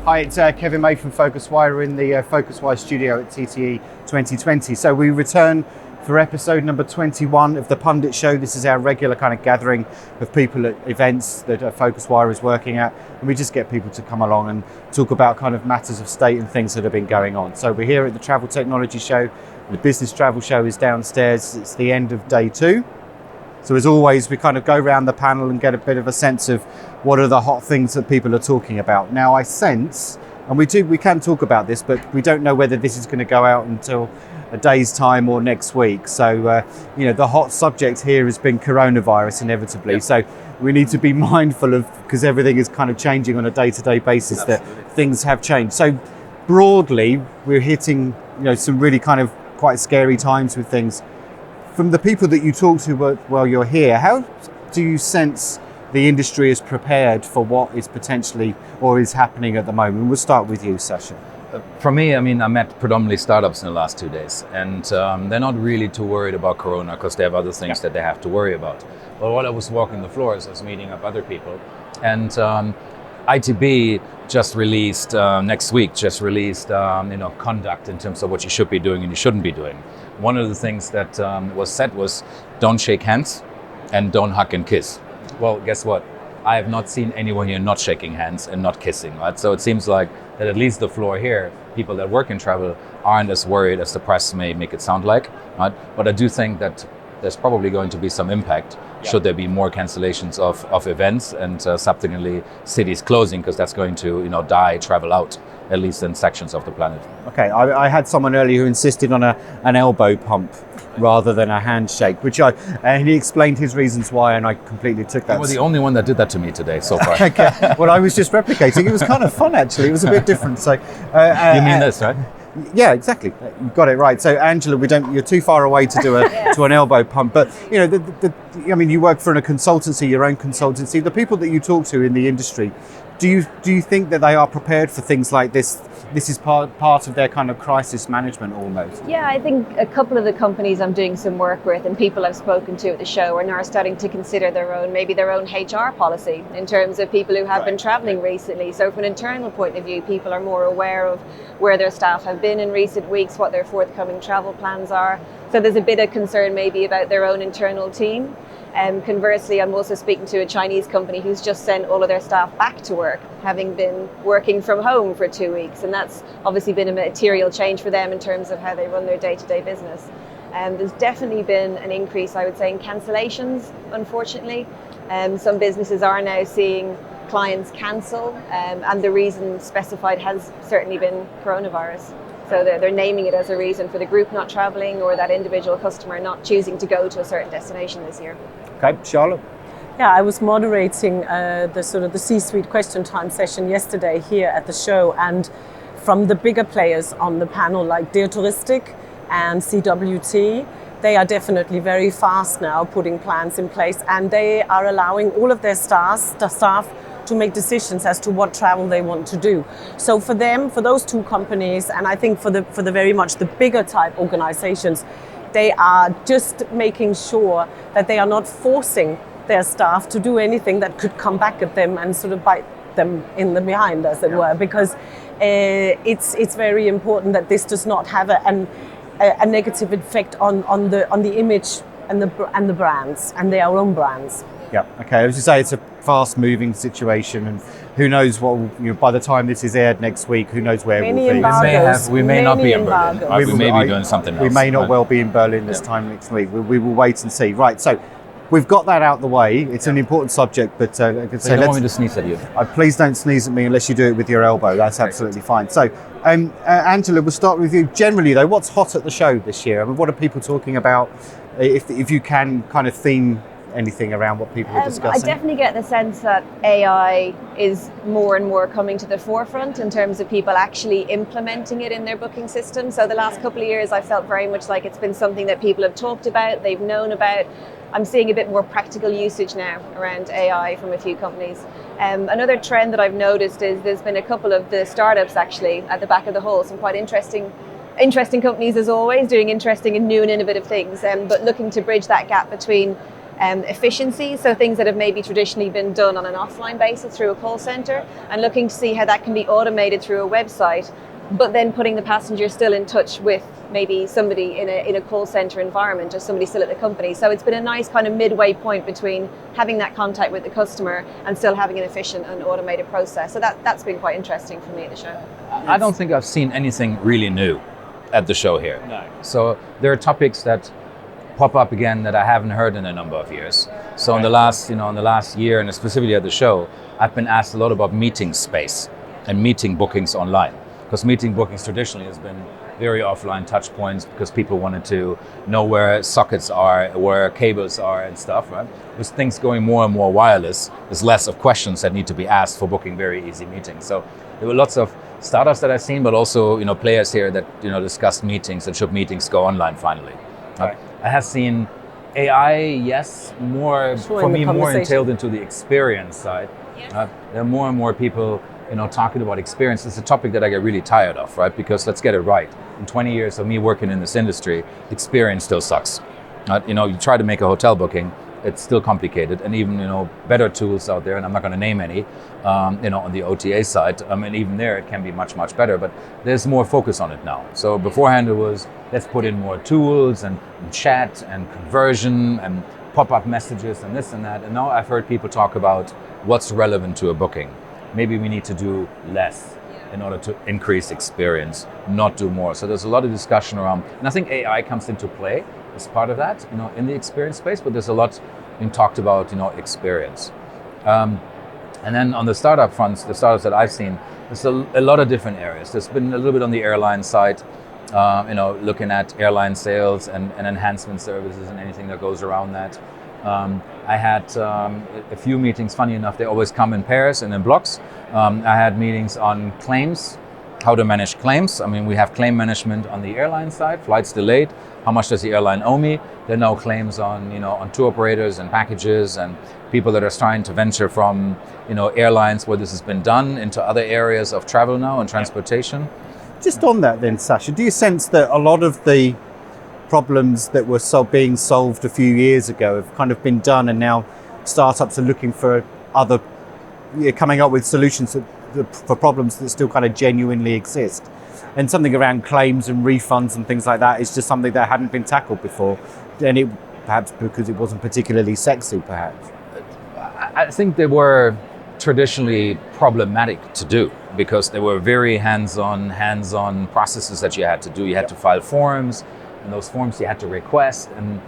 Hi, it's Kevin May from PhocusWire. We're in the PhocusWire studio at TTE 2020. So we return for episode number 21 of the PundIT Show. This is our regular kind of gathering of people at events that PhocusWire is working at. And we just get people to come along and talk about kind of matters of state and things that have been going on. So we're here at the Travel Technology Show. The Business Travel Show is downstairs. It's the end of day 2. So as always, we kind of go around the panel and get a bit of a sense of what are the hot things that people are talking about. Now I sense, and we can talk about this, but we don't know whether this is going to go out until a day's time or next week. So, the hot subject here has been coronavirus inevitably. Yep. So we need to be mindful of, because everything is kind of changing on a day-to-day basis, Absolutely. That things have changed. So broadly, we're hitting, some really kind of quite scary times with things. From the people that you talk to while you're here, how do you sense the industry is prepared for what is potentially or is happening at the moment? We'll start with you, Sascha. For me, I met predominantly startups in the last 2 days, and they're not really too worried about Corona because they have other things that they have to worry about. But while I was walking the floors, I was meeting up other people, and ITB just released, next week, conduct in terms of what you should be doing and you shouldn't be doing. One of the things that was said was don't shake hands and don't hug and kiss. Well, guess what? I have not seen anyone here not shaking hands and not kissing, right? So it seems like that at least the floor here, people that work in travel aren't as worried as the press may make it sound like, right? But I do think that there's probably going to be some impact should there be more cancellations of events and subsequently cities closing, because that's going to die travel out, at least in sections of the planet. Okay, I had someone earlier who insisted on an elbow pump rather than a handshake, and he explained his reasons why, and I completely took that. You were the only one that did that to me today so far. Okay. Well, I was just replicating. It was kind of fun, actually. It was a bit different. So, you mean this, right? Yeah, exactly. You got it right. So, Angela, you're too far away to do to an elbow pump. But you work for a consultancy, your own consultancy. The people that you talk to in the industry, do you think that they are prepared for things like this? This is part of their kind of crisis management almost. Yeah, I think a couple of the companies I'm doing some work with and people I've spoken to at the show are now starting to consider their own HR policy in terms of people who have been traveling recently. So from an internal point of view, people are more aware of where their staff have been in recent weeks, what their forthcoming travel plans are. So there's a bit of concern maybe about their own internal team. Conversely, I'm also speaking to a Chinese company who's just sent all of their staff back to work, having been working from home for 2 weeks. And that's obviously been a material change for them in terms of how they run their day-to-day business. There's definitely been an increase, I would say, in cancellations, unfortunately. Some businesses are now seeing clients cancel, and the reason specified has certainly been coronavirus. So they're naming it as a reason for the group not traveling or that individual customer not choosing to go to a certain destination this year. Okay, Charlotte? Yeah, I was moderating the C-suite question time session yesterday here at the show, and from the bigger players on the panel like Dear Touristic and CWT, they are definitely very fast now putting plans in place, and they are allowing all of their staff to make decisions as to what travel they want to do. So for them, for those two companies, and I think for the very much the bigger type organizations, they are just making sure that they are not forcing their staff to do anything that could come back at them and sort of bite them in the behind, as it were, because it's very important that this does not have a negative effect on the image and the brands and their own brands. Yeah. Okay. As you say, it's a fast-moving situation, and who knows what by the time this is aired next week, who knows where we'll be. We may not be in Berlin. We may be doing something else. We may not well be in Berlin this time next week. We will wait and see. Right. So we've got that out the way. It's an important subject, but I could say, you don't want me to sneeze at you. Please don't sneeze at me unless you do it with your elbow. That's absolutely fine. So, Angela, we'll start with you. Generally, though, what's hot at the show this year? I mean, what are people talking about? If you can kind of theme anything around what people are discussing? I definitely get the sense that AI is more and more coming to the forefront in terms of people actually implementing it in their booking system. So the last couple of years, I felt very much like it's been something that people have talked about, they've known about. I'm seeing a bit more practical usage now around AI from a few companies. Another trend that I've noticed is there's been a couple of the startups actually at the back of the hall, some quite interesting companies as always, doing interesting and new and innovative things, but looking to bridge that gap between efficiency, so things that have maybe traditionally been done on an offline basis through a call center, and looking to see how that can be automated through a website, but then putting the passenger still in touch with maybe somebody in a call center environment or somebody still at the company. So it's been a nice kind of midway point between having that contact with the customer and still having an efficient and automated process. So that's been quite interesting for me at the show. I don't think I've seen anything really new at the show here. No. So there are topics that pop up again that I haven't heard in a number of years. So in the last year, and specifically at the show, I've been asked a lot about meeting space and meeting bookings online. Because meeting bookings traditionally has been very offline touch points because people wanted to know where sockets are, where cables are and stuff, right? With things going more and more wireless, there's less of questions that need to be asked for booking very easy meetings. So there were lots of startups that I've seen, but also, players here that, discussed meetings and should meetings go online finally. Right. I have seen AI, yes, more entailed into the experience side. Yes. There are more and more people talking about experience. It's a topic that I get really tired of, right? Because let's get it right. In 20 years of me working in this industry, experience still sucks. You try to make a hotel booking, it's still complicated, and even better tools out there, and I'm not going to name any, on the OTA side. I mean, even there it can be much better, but there's more focus on it now. So beforehand it was let's put in more tools and chat and conversion and pop-up messages and this and that. And now I've heard people talk about what's relevant to a booking. Maybe we need to do less in order to increase experience, not do more. So there's a lot of discussion around, and I think AI comes into play as part of that, in the experience space, but there's a lot being talked about, experience. And then on the startup fronts, the startups that I've seen, there's a lot of different areas. There's been a little bit on the airline side, looking at airline sales and enhancement services and anything that goes around that. I had a few meetings, funny enough, they always come in pairs and in blocks. I had meetings on claims, how to manage claims. I mean, we have claim management on the airline side, flights delayed. How much does the airline owe me? There are now claims on, on tour operators and packages and people that are trying to venture from, airlines where this has been done into other areas of travel now and transportation. Just on that then, Sascha, do you sense that a lot of the problems that were being solved a few years ago have kind of been done, and now startups are looking for coming up with solutions for problems that still kind of genuinely exist? And something around claims and refunds and things like that is just something that hadn't been tackled before, and it perhaps because it wasn't particularly sexy, perhaps. I think they were traditionally problematic to do because they were very hands-on processes that you had to do. You had to file forms, and those forms you had to request, and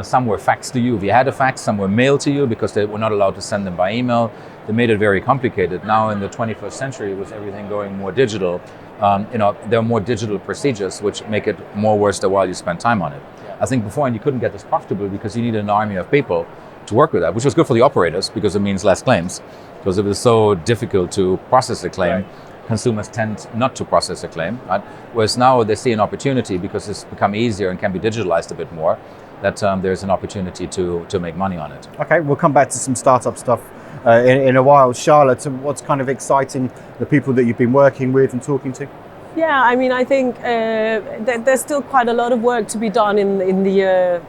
some were faxed to you. If you had a fax, some were mailed to you because they were not allowed to send them by email. They made it very complicated. Now in the 21st century, with everything going more digital, there are more digital procedures which make it more worth the while you spend time on it. Yeah. I think beforehand you couldn't get this profitable because you needed an army of people to work with that, which was good for the operators because it means less claims. Because it was so difficult to process a claim, right, consumers tend not to process a claim. Right? Whereas now they see an opportunity because it's become easier and can be digitalized a bit more, that there's an opportunity to make money on it. Okay, we'll come back to some startup stuff in a while. Charlotte, what's kind of exciting the people that you've been working with and talking to? Yeah, I mean, I think there's still quite a lot of work to be done in the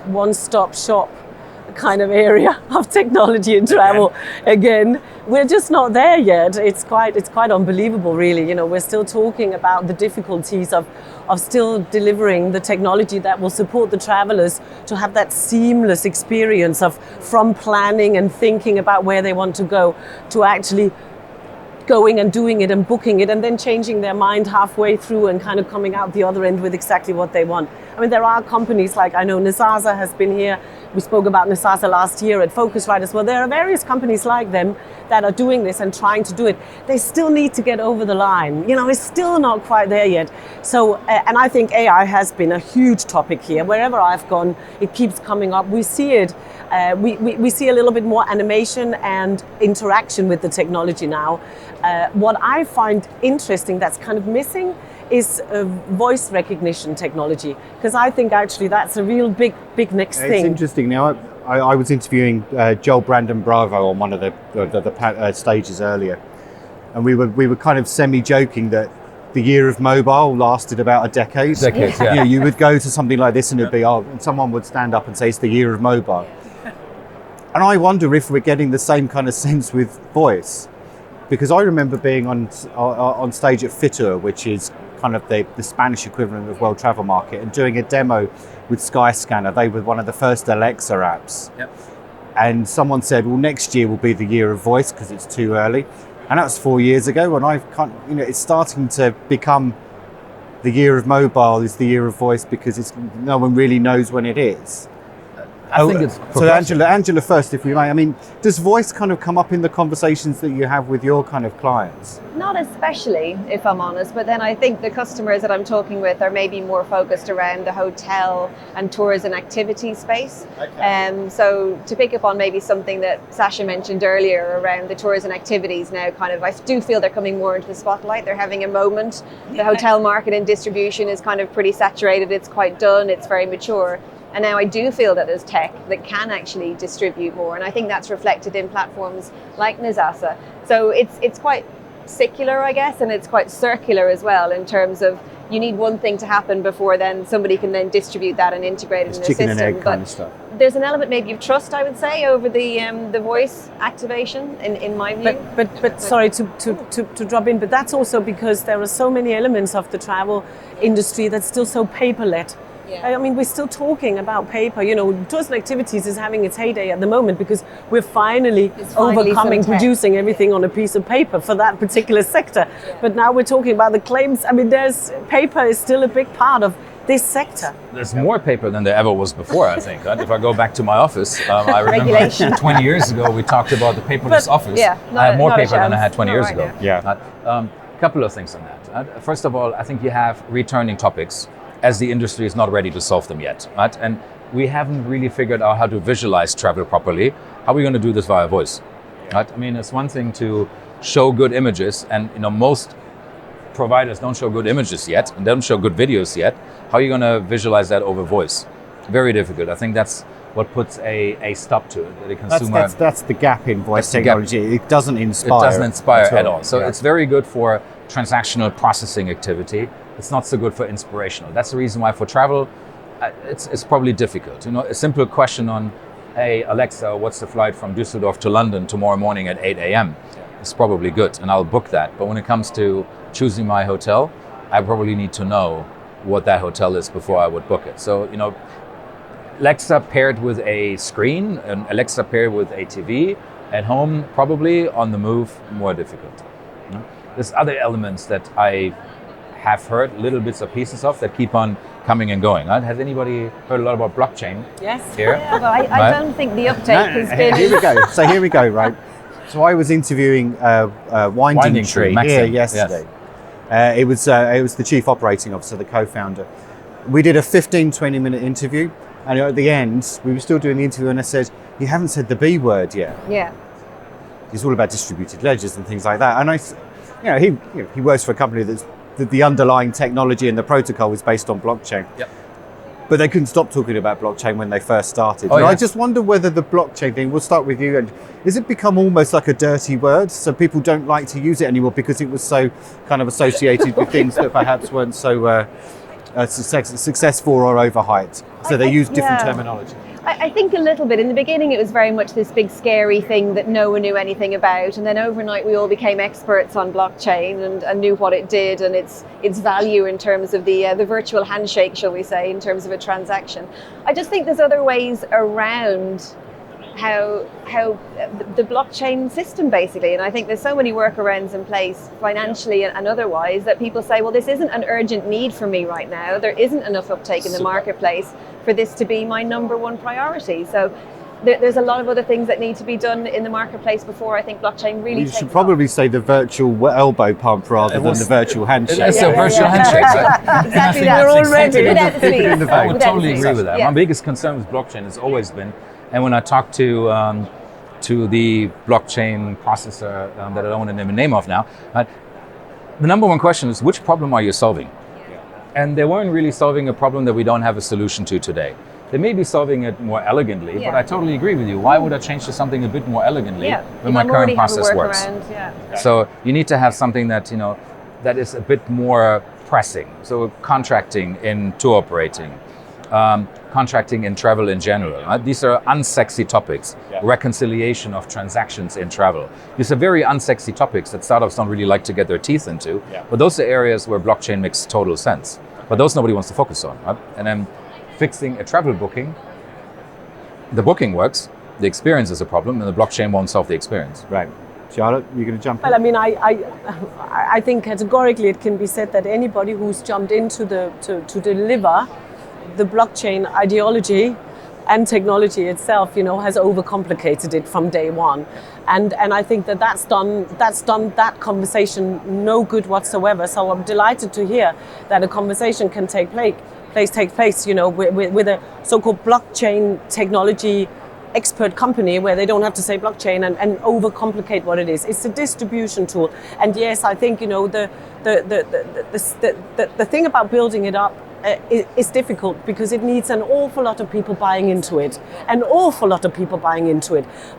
one-stop shop kind of area of technology and travel. Again, we're just not there yet. It's quite unbelievable, really. We're still talking about the difficulties of still delivering the technology that will support the travelers to have that seamless experience of from planning and thinking about where they want to go to actually going and doing it and booking it and then changing their mind halfway through and kind of coming out the other end with exactly what they want. I mean, there are companies like, I know Nasasa has been here. We spoke about Nasasa last year at PhocusWire as well. There are various companies like them that are doing this and trying to do it. They still need to get over the line. It's still not quite there yet. So, and I think AI has been a huge topic here. Wherever I've gone, it keeps coming up. We see it. We see a little bit more animation and interaction with the technology now. What I find interesting that's kind of missing is voice recognition technology, because I think actually that's a real big next thing. It's interesting. Now, I was interviewing Joel Brandon Bravo on one of the stages earlier, and we were kind of semi-joking that the year of mobile lasted about a decade. Yeah. You would go to something like this and it'd be, and someone would stand up and say it's the year of mobile. And I wonder if we're getting the same kind of sense with voice, because I remember being on stage at Fitur, which is kind of the Spanish equivalent of World Travel Market, and doing a demo with Skyscanner. They were one of the first Alexa apps. Yep. And someone said, well, next year will be the year of voice because it's too early. And that was 4 years ago, and it's starting to become the year of mobile is the year of voice because no one really knows when it is. I think it's so Angela first, if we may. I mean, does voice kind of come up in the conversations that you have with your kind of clients? Not especially, if I'm honest, but then I think the customers that I'm talking with are maybe more focused around the hotel and tours and activity space. Okay. So to pick up on maybe something that Sascha mentioned earlier around the tours and activities now, I do feel they're coming more into the spotlight. They're having a moment. The hotel market and distribution is kind of pretty saturated. It's quite done. It's very mature. And now I do feel that there's tech that can actually distribute more. And I think that's reflected in platforms like Nazasa. So it's quite secular, I guess, and it's quite circular as well in terms of you need one thing to happen before then somebody can then distribute that and integrate it in the system. Chicken and egg kind of stuff. There's an element maybe of trust, I would say, over the voice activation in my view. But sorry to drop in, but that's also because there are so many elements of the travel industry that's still so paper-led. Yeah. I mean, we're still talking about paper. Tours and activities is having its heyday at the moment because we're finally overcoming producing everything on a piece of paper for that particular sector. Yeah. But now we're talking about the claims. I mean, paper is still a big part of this sector. There's more paper than there ever was before, I think. Right? If I go back to my office, I remember 20 years ago we talked about the paperless office. Yeah, I have more paper than I had 20 years ago. Yeah. Couple of things on that. First of all, I think you have returning topics as the industry is not ready to solve them yet, right? And we haven't really figured out how to visualize travel properly. How are we going to do this via voice, right? I mean, it's one thing to show good images, and most providers don't show good images yet, and don't show good videos yet. How are you going to visualize that over voice? Very difficult. I think that's what puts a stop to it. The consumer. That's the gap in voice technology. It doesn't inspire. It doesn't inspire at all. So it's very good for transactional processing activity. It's not so good for inspirational. That's the reason why for travel, it's probably difficult. A simple question on, hey, Alexa, what's the flight from Düsseldorf to London tomorrow morning at 8 a.m. It's probably good, and I'll book that. But when it comes to choosing my hotel, I probably need to know what that hotel is before I would book it. So, Alexa paired with a screen, and Alexa paired with a TV at home, probably on the move, more difficult. There's other elements that I have heard little bits or pieces of that keep on coming and going. Right? Has anybody heard a lot about blockchain? Yes. Here? Yeah, well, I don't think the uptake has been... Here we go. So here we go, right? So I was interviewing Winding Tree here yesterday. Yes. It was the chief operating officer, the co-founder. We did a 15-20 minute interview, and at the end, we were still doing the interview, and I said, you haven't said the B word yet. Yeah. It's all about distributed ledgers and things like that. And he works for a company that's the underlying technology and the protocol is based on blockchain. Yep. But they couldn't stop talking about blockchain when they first started. Oh, and yeah. I just wonder whether the blockchain thing, we'll start with you, and has it become almost like a dirty word? So people don't like to use it anymore because it was so kind of associated with things that perhaps weren't so successful or overhyped. So they use different terminology. I think a little bit. In the beginning, it was very much this big scary thing that no one knew anything about. And then overnight, we all became experts on blockchain and knew what it did and its value in terms of the virtual handshake, shall we say, in terms of a transaction. I just think there's other ways around how the blockchain system, basically. And I think there's so many workarounds in place financially and otherwise that people say, well, this isn't an urgent need for me right now. There isn't enough uptake in the marketplace for this to be my number one priority. So there's a lot of other things that need to be done in the marketplace before I think blockchain really takes off. You should probably say the virtual elbow pump rather than the virtual handshake. It's a virtual handshake. Right? Exactly. We're all ready. I would Without totally the agree with that. Yeah. My biggest concern with blockchain has always been, and when I talk to the blockchain processor that I don't want to name the name of now, the number one question is, which problem are you solving? And they weren't really solving a problem that we don't have a solution to today. They may be solving it more elegantly, but I totally agree with you. Why would I change to something a bit more elegantly when my current process works? So you need to have something that, that is a bit more pressing. So contracting in tour operating, contracting in travel in general. These are unsexy topics. Yeah. Reconciliation of transactions in travel. These are very unsexy topics that startups don't really like to get their teeth into. Yeah. But those are areas where blockchain makes total sense. But those nobody wants to focus on. Right? And then fixing a travel booking, the booking works, the experience is a problem, and the blockchain won't solve the experience. Right. Charlotte, you're going to jump in? Well, I mean, I think categorically it can be said that anybody who's jumped into to deliver the blockchain ideology and technology itself, has overcomplicated it from day one, and I think that's done that conversation no good whatsoever. So I'm delighted to hear that a conversation can take place, with a so-called blockchain technology expert company where they don't have to say blockchain and overcomplicate what it is. It's a distribution tool, and yes, I think the thing about building it up is difficult because it needs an awful lot of people buying into it.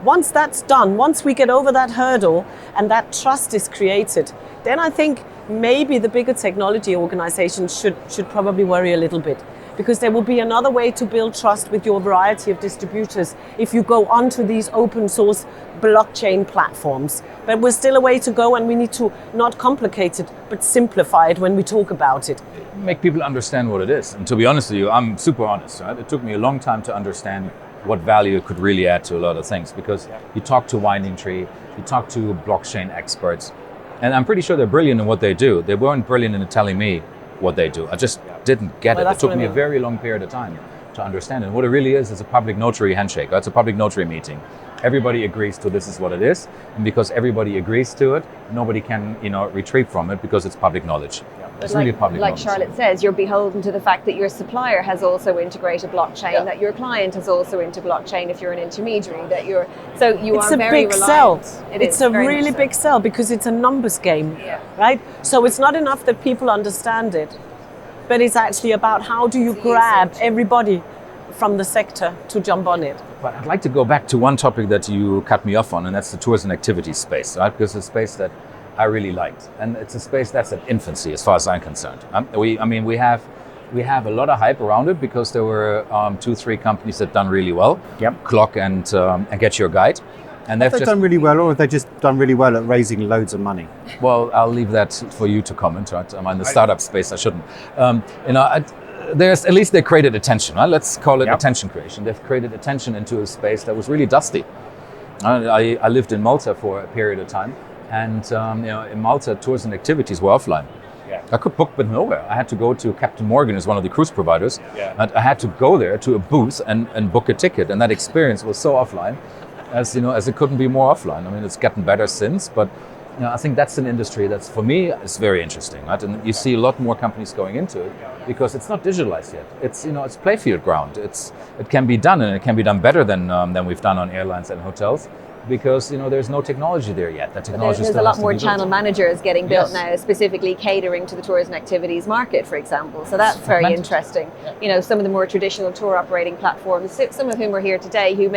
Once that's done, once we get over that hurdle and that trust is created, then I think maybe the bigger technology organizations should probably worry a little bit, because there will be another way to build trust with your variety of distributors if you go onto these open source blockchain platforms. But we're still a way to go, and we need to not complicate it, but simplify it when we talk about it. Make people understand what it is. And to be honest with you, I'm super honest. Right? It took me a long time to understand what value it could really add to a lot of things, because you talk to Winding Tree, you talk to blockchain experts, and I'm pretty sure they're brilliant in what they do. They weren't brilliant in telling me what they do. I just didn't get it. It took me a very long period of time to understand it. And what it really is a public notary handshake. It's a public notary meeting. Everybody agrees to this is what it is, and because everybody agrees to it, nobody can retreat from it because it's public knowledge. It's really public knowledge. Like Charlotte says, you're beholden to the fact that your supplier has also integrated blockchain, that your client has also into blockchain if you're an intermediary, It's a big sell. It's a really big sell because it's a numbers game, right? So it's not enough that people understand it, but it's actually about how do you grab everybody from the sector to jump on it. But I'd like to go back to one topic that you cut me off on, and that's the tours and activities space, right? Because it's a space that I really liked, and it's a space that's at infancy as far as I'm concerned. We have a lot of hype around it because there were 2-3 companies that done really well. Yep. Clock and Get Your Guide. And they've done really well, or have they just done really well at raising loads of money? Well, I'll leave that for you to comment, right? I'm in the startup space, I shouldn't. There's at least they created attention, right? Let's call it attention creation. They've created attention into a space that was really dusty. I lived in Malta for a period of time, and in Malta, tours and activities were offline. Yeah. I could book, but nowhere. I had to go to Captain Morgan, who's one of the cruise providers, Yeah. and I had to go there to a booth and book a ticket, and that experience was so offline, as it couldn't be more offline. I mean, it's gotten better since, but I think that's an industry that's, for me, is very interesting, right? And you see a lot more companies going into it because it's not digitalized yet. It's it's playfield ground. It can be done, and it can be done better than we've done on airlines and hotels, because there's no technology there yet. That technology there's still a lot has to more be channel built. managers getting built Yes. now, specifically catering to the tours and activities market, for example. So that's very Fragmented. interesting. Some of the more traditional tour operating platforms, some of whom are here today, who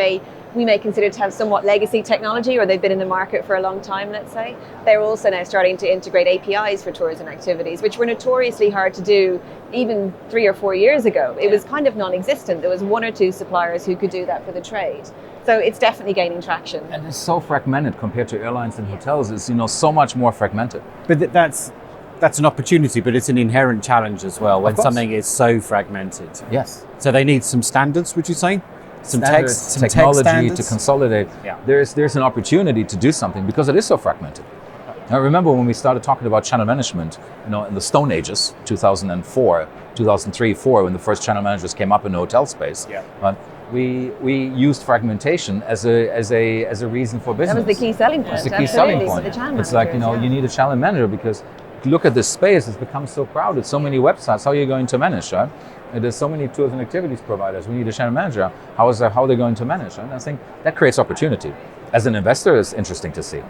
we may consider to have somewhat legacy technology, or they've been in the market for a long time, let's say. They're also now starting to integrate APIs for tours and activities, which were notoriously hard to do even 3 or 4 years ago. It was kind of non-existent. There was 1 or 2 suppliers who could do that for the trade. So it's definitely gaining traction. And it's so fragmented compared to airlines and hotels. It's so much more fragmented. But that's an opportunity, but it's an inherent challenge as well when course. something is so fragmented. Yes. So they need some standards, would you say? Some Standards, text, some technology tech standards? to consolidate. Yeah. There's an opportunity to do something because it is so fragmented. I remember when we started talking about channel management, in the Stone Ages, 2004, 2003, 2004, when the first channel managers came up in the hotel space. Yeah. We used fragmentation as a reason for business. That was the key selling point. It's the key selling absolutely, point. for the channel It's like, managers, you need a channel manager because look at this space, it's become so crowded, so many websites, how are you going to manage, right? There's so many tours and activities providers, we need a channel manager. How are they going to manage? And I think that creates opportunity. As an investor, it's interesting to see.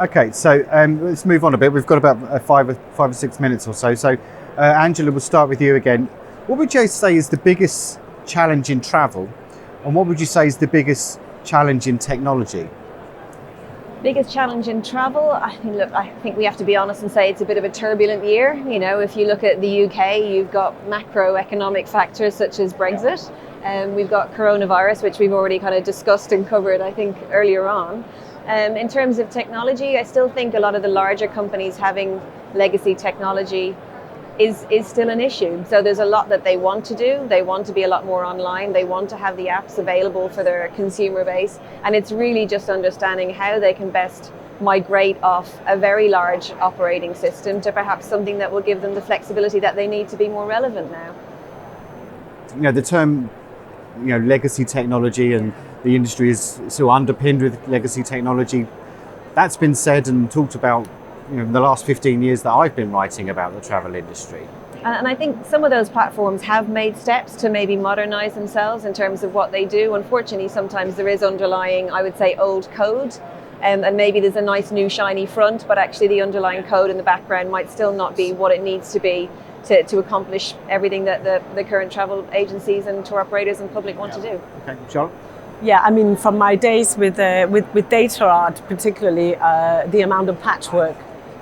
Okay, so let's move on a bit. We've got about 5 or 6 minutes or so. So Angela, we'll start with you again. What would you say is the biggest challenge in travel? And what would you say is the biggest challenge in technology? Biggest challenge in travel, I think we have to be honest and say it's a bit of a turbulent year. You know, if you look at the UK, you've got macroeconomic factors such as Brexit, and we've got coronavirus, which we've already kind of discussed and covered, I think, earlier on. In terms of technology, I still think a lot of the larger companies having legacy technology is still an issue. So there's a lot that they want to do. They want to be a lot more online. They want to have the apps available for their consumer base. And it's really just understanding how they can best migrate off a very large operating system to perhaps something that will give them the flexibility that they need to be more relevant now. You know, the term, legacy technology, and the industry is so underpinned with legacy technology. That's been said and talked about in the last 15 years that I've been writing about the travel industry. And I think some of those platforms have made steps to maybe modernize themselves in terms of what they do. Unfortunately, sometimes there is underlying, I would say, old code, and maybe there's a nice new shiny front, but actually the underlying code in the background might still not be what it needs to be to accomplish everything that the current travel agencies and tour operators and public want to do. Okay, Charlotte? Yeah, I mean, from my days with data art, particularly the amount of patchwork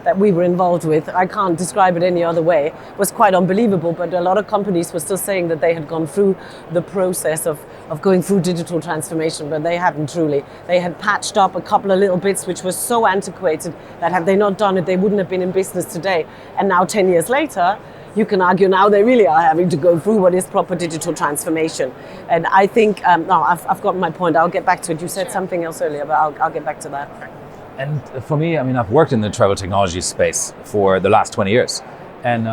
that we were involved with, I can't describe it any other way, was quite unbelievable. But a lot of companies were still saying that they had gone through the process of going through digital transformation, but they hadn't truly. They had patched up a couple of little bits which were so antiquated that had they not done it, they wouldn't have been in business today. And now 10 years later, you can argue now they really are having to go through what is proper digital transformation. And I think, I've got my point. I'll get back to it. You said something else earlier, but I'll get back to that. And for me, I mean, I've worked in the travel technology space for the last 20 years. And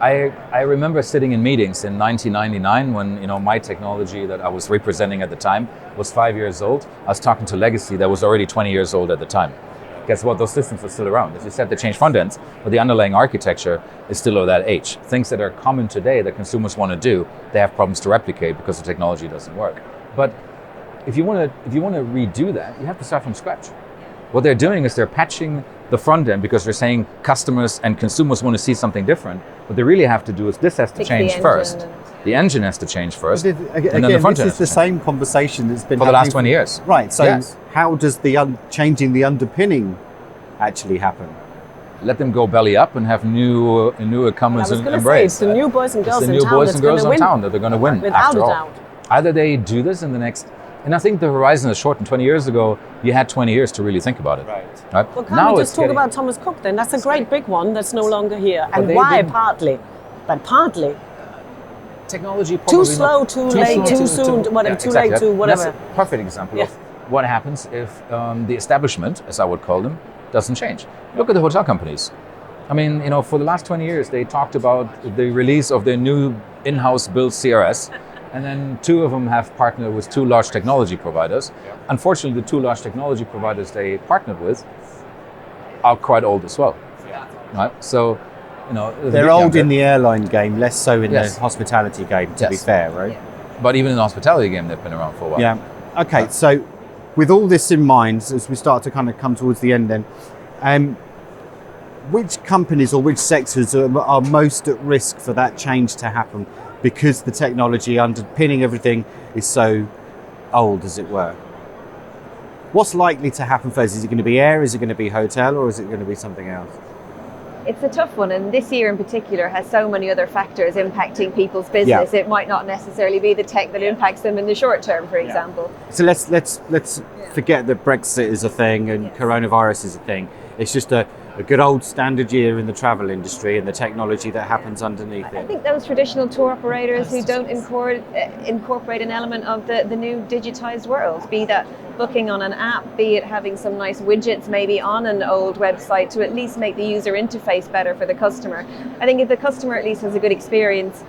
I remember sitting in meetings in 1999 when, my technology that I was representing at the time was 5 years old. I was talking to legacy that was already 20 years old at the time. Guess what? Those systems are still around. As you said, they change front ends, but the underlying architecture is still of that age. Things that are common today that consumers want to do, they have problems to replicate because the technology doesn't work. But if you want to redo that, you have to start from scratch. What they're doing is they're patching the front end because they're saying customers and consumers want to see something different. What they really have to do is this has to change first. The engine has to change first, and then the front end. This is the same conversation that's been for the last 20 years. Right. So yes. How does the changing the underpinning actually happen? Let them go belly up and have new incumbents and embrace. It's the new boys and girls in town. It's the new boys and girls in town that they're going to win. Without a doubt. Either they do this in the next. And I think the horizon is shortened. 20 years ago, you had 20 years to really think about it. Right. Well, can't we just talk about Thomas Cook then? That's a great big one that's no longer here. And why? Partly. Technology too slow, too late, too soon, whatever, too late, too whatever. That's a perfect example of what happens if the establishment, as I would call them, doesn't change. Look at the hotel companies. I mean, for the last 20 years, they talked about the release of their new in-house built CRS. And then two of them have partnered with two large technology providers. Yeah. Unfortunately, the two large technology providers they partnered with are quite old as well. Yeah. Right? So, they're old in the airline game, less so in the hospitality game, to be fair, right? Yeah. But even in the hospitality game, they've been around for a while. Yeah. Okay, so with all this in mind, as we start to kind of come towards the end then, which companies or which sectors are most at risk for that change to happen? Because the technology underpinning everything is so old, as it were. What's likely to happen first? Is it going to be air, is it going to be hotel, or is it going to be something else? It's a tough one, and this year in particular has so many other factors impacting people's business. Yeah. It might not necessarily be the tech that impacts them in the short term, for example. So let's forget that Brexit is a thing and coronavirus is a thing. It's just a good old standard year in the travel industry and the technology that happens underneath it. I think those traditional tour operators who don't incorporate an element of the new digitized world, be that booking on an app, be it having some nice widgets maybe on an old website to at least make the user interface better for the customer. I think if the customer at least has a good experience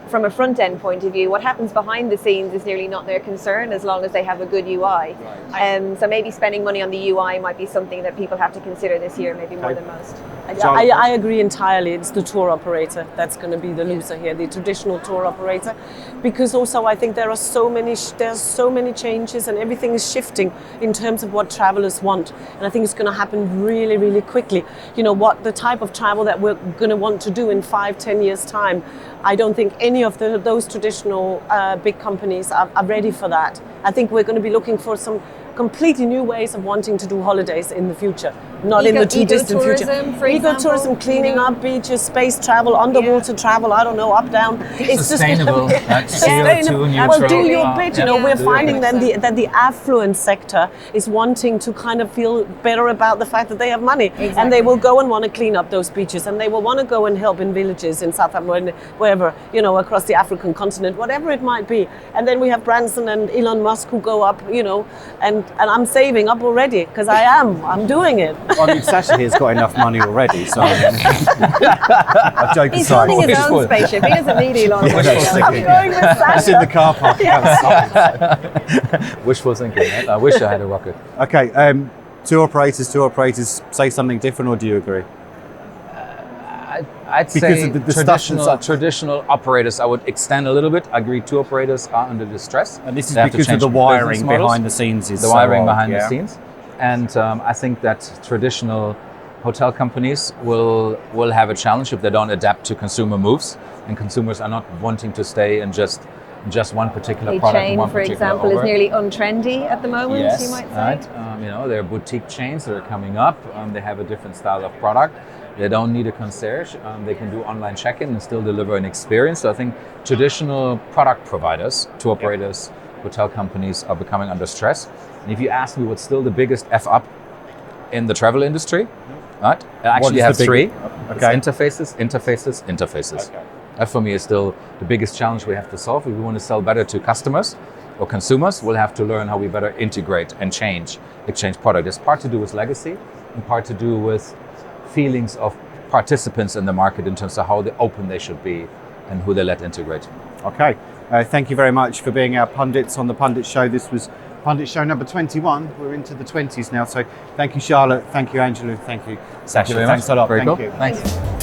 from a front end point of view, what happens behind the scenes is nearly not their concern as long as they have a good UI. Right. So maybe spending money on the UI might be something that people have to consider this year, maybe more than most. I agree entirely. It's the tour operator that's going to be the loser here, the traditional tour operator, because also I think there's so many changes and everything is shifting in terms of what travelers want, and I think it's going to happen really, really quickly. What the type of travel that we're going to want to do in 5-10 years time, I don't think any of those traditional big companies are ready for that. I think we're going to be looking for some completely new ways of wanting to do holidays in the future, not in the too distant future. For example, Ecotourism, cleaning up beaches, space travel, underwater travel, I don't know, up, down. It's sustainable, CO2 neutral. Well, do your bit. You know, we're do your finding bit. that the affluent sector is wanting to kind of feel better about the fact that they have money, and they will go and want to clean up those beaches, and they will want to go and help in villages in South Africa, wherever, you know, across the African continent, whatever it might be. And then we have Branson and Elon Musk who go up, you know, and I'm saving up already because I'm doing it. Well, I mean, Sascha here's got enough money already, so I joke He's aside. building his own spaceship. He doesn't need Elon Musk. I'm going with Sascha. It's in the car park. Wishful thinking, right? I wish I had a rocket. Okay, two operators say something different, or do you agree? I'd Because say of the stuff and such. traditional operators, I would extend a little bit. I agree, tour operators are under distress. And this is They have to because of change the wiring business models. behind the scenes is The so wiring old, behind yeah? the scenes. And I think that traditional hotel companies will have a challenge if they don't adapt to consumer moves, and consumers are not wanting to stay in just one particular A product. chain, one for particular example, is offer. nearly untrendy at the moment, Yes, you might say. right. You know, there are boutique chains that are coming up. They have a different style of product. They don't need a concierge. They can do online check-in and still deliver an experience. So I think traditional product providers, tour operators, hotel companies are becoming under stress. And if you ask me what's still the biggest F-up in the travel industry, right? I actually have three. Okay. It's interfaces. Okay. That for me is still the biggest challenge we have to solve. If we want to sell better to customers or consumers, we'll have to learn how we better integrate and exchange product. It's part to do with legacy and part to do with feelings of participants in the market in terms of how open they should be and who they let integrate. Okay, thank you very much for being our pundits on the PundIT Show. This was PundIT Show number 21. We're into the 20s now, so thank you, Charlotte, thank you, Angela, thank you, Sascha. Thank you very Thanks much. a lot. Very Thank cool. you. Thanks.